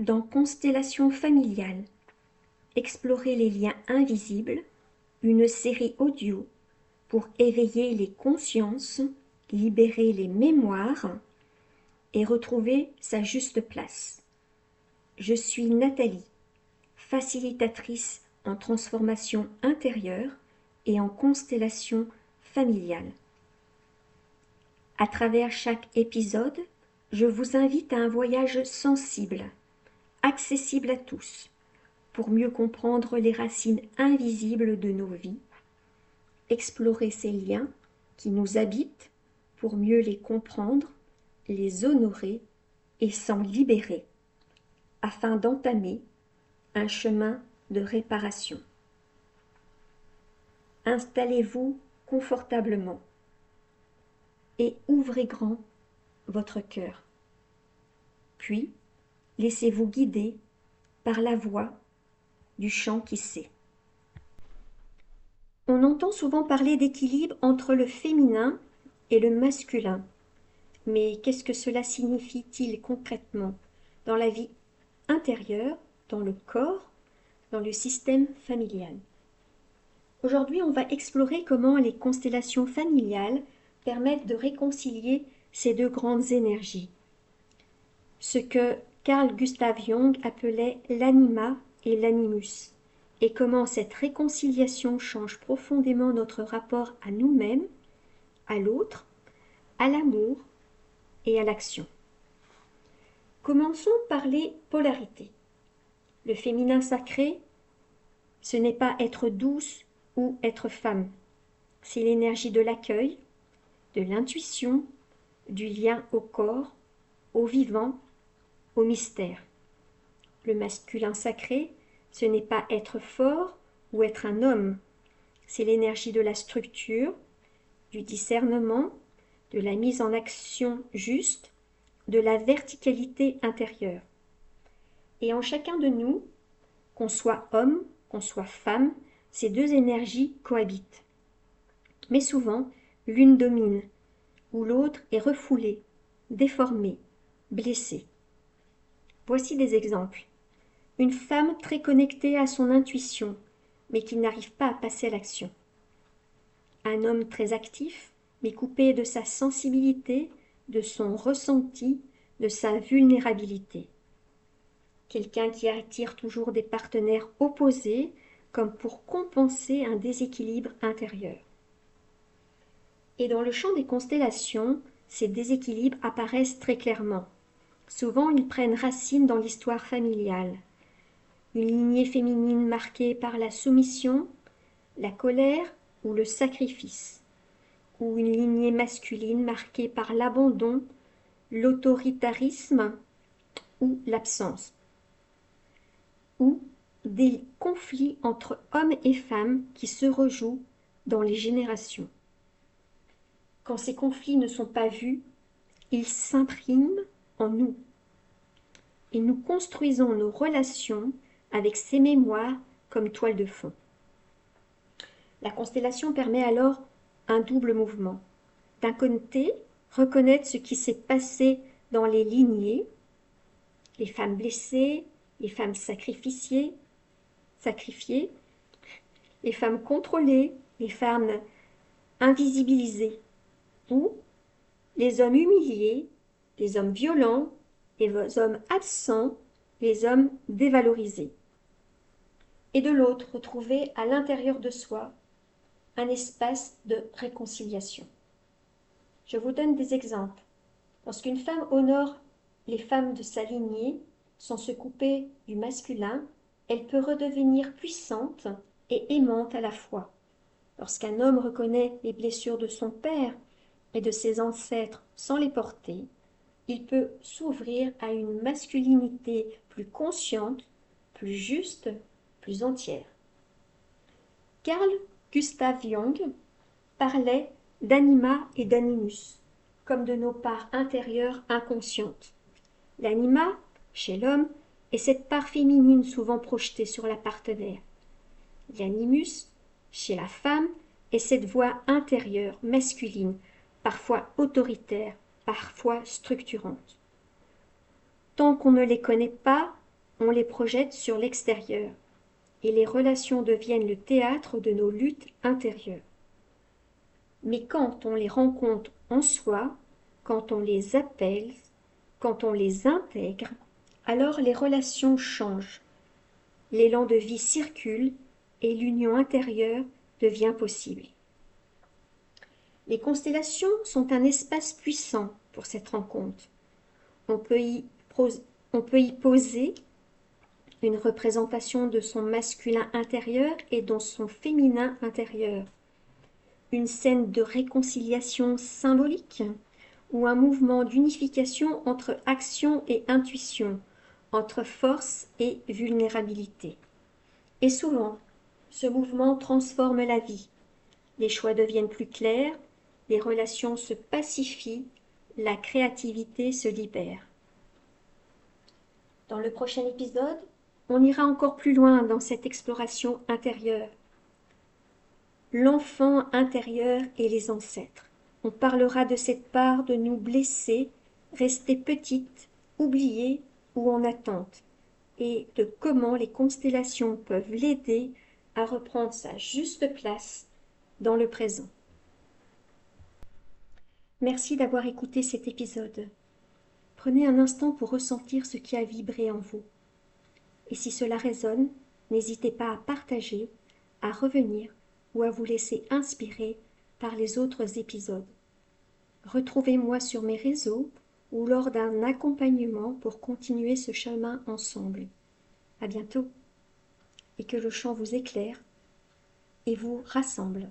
dans Constellation familiale. Explorer les liens invisibles, une série audio pour éveiller les consciences, libérer les mémoires et retrouver sa juste place. Je suis Nathalie, facilitatrice en transformation intérieure et en constellation familiale. À travers chaque épisode, je vous invite à un voyage sensible, accessible à tous, pour mieux comprendre les racines invisibles de nos vies, explorer ces liens qui nous habitent pour mieux les comprendre, les honorer et s'en libérer, afin d'entamer un chemin de réparation. Installez-vous confortablement et ouvrez grand votre cœur. Puis, laissez-vous guider par la voix du chant qui sait. On entend souvent parler d'équilibre entre le féminin et le masculin. Mais qu'est-ce que cela signifie-t-il concrètement dans la vie intérieure, dans le corps, dans le système familial? Aujourd'hui, on va explorer comment les constellations familiales permettent de réconcilier ces deux grandes énergies. Ce que Carl Gustav Jung appelait l'anima et l'animus, et comment cette réconciliation change profondément notre rapport à nous-mêmes, à l'autre, à l'amour et à l'action. Commençons par les polarités. Le féminin sacré, ce n'est pas être douce ou être femme. C'est l'énergie de l'accueil, de l'intuition, du lien au corps, au vivant, au mystère. Le masculin sacré, ce n'est pas être fort ou être un homme. C'est l'énergie de la structure, du discernement, de la mise en action juste, de la verticalité intérieure. Et en chacun de nous, qu'on soit homme, qu'on soit femme, ces deux énergies cohabitent. Mais souvent, l'une domine, ou l'autre est refoulée, déformée, blessée. Voici des exemples. Une femme très connectée à son intuition, mais qui n'arrive pas à passer à l'action. Un homme très actif, mais coupé de sa sensibilité, de son ressenti, de sa vulnérabilité. Quelqu'un qui attire toujours des partenaires opposés, comme pour compenser un déséquilibre intérieur. Et dans le champ des constellations, ces déséquilibres apparaissent très clairement. Souvent, ils prennent racine dans l'histoire familiale. Une lignée féminine marquée par la soumission, la colère ou le sacrifice, ou une lignée masculine marquée par l'abandon, l'autoritarisme ou l'absence, ou des conflits entre hommes et femmes qui se rejouent dans les générations. Quand ces conflits ne sont pas vus, ils s'impriment en nous. Et nous construisons nos relations avec ces mémoires comme toile de fond. La constellation permet alors un double mouvement. D'un côté, reconnaître ce qui s'est passé dans les lignées, les femmes blessées, les femmes sacrifiées, les femmes contrôlées, les femmes invisibilisées, ou les hommes humiliés, les hommes violents, les hommes absents, les hommes dévalorisés. Et de l'autre, retrouver à l'intérieur de soi un espace de réconciliation. Je vous donne des exemples. Lorsqu'une femme honore les femmes de sa lignée, sans se couper du masculin, elle peut redevenir puissante et aimante à la fois. Lorsqu'un homme reconnaît les blessures de son père et de ses ancêtres sans les porter, il peut s'ouvrir à une masculinité plus consciente, plus juste, plus entière. Carl Gustav Jung parlait d'anima et d'animus, comme de nos parts intérieures inconscientes. L'anima, chez l'homme, est cette part féminine souvent projetée sur la partenaire. L'animus, chez la femme, est cette voix intérieure, masculine, parfois autoritaire, parfois structurante. Tant qu'on ne les connaît pas, on les projette sur l'extérieur, et les relations deviennent le théâtre de nos luttes intérieures. Mais quand on les rencontre en soi, quand on les appelle, quand on les intègre, alors les relations changent. L'élan de vie circule et l'union intérieure devient possible. Les constellations sont un espace puissant pour cette rencontre. On peut y poser une représentation de son masculin intérieur et de son féminin intérieur, une scène de réconciliation symbolique ou un mouvement d'unification entre action et intuition, entre force et vulnérabilité. Et souvent, ce mouvement transforme la vie. Les choix deviennent plus clairs, les relations se pacifient, la créativité se libère. Dans le prochain épisode, on ira encore plus loin dans cette exploration intérieure. L'enfant intérieur et les ancêtres. On parlera de cette part de nous blessée, restée petite, oubliée ou en attente, et de comment les constellations peuvent l'aider à reprendre sa juste place dans le présent. Merci d'avoir écouté cet épisode. Prenez un instant pour ressentir ce qui a vibré en vous. Et si cela résonne, n'hésitez pas à partager, à revenir ou à vous laisser inspirer par les autres épisodes. Retrouvez-moi sur mes réseaux ou lors d'un accompagnement pour continuer ce chemin ensemble. À bientôt et que le chant vous éclaire et vous rassemble.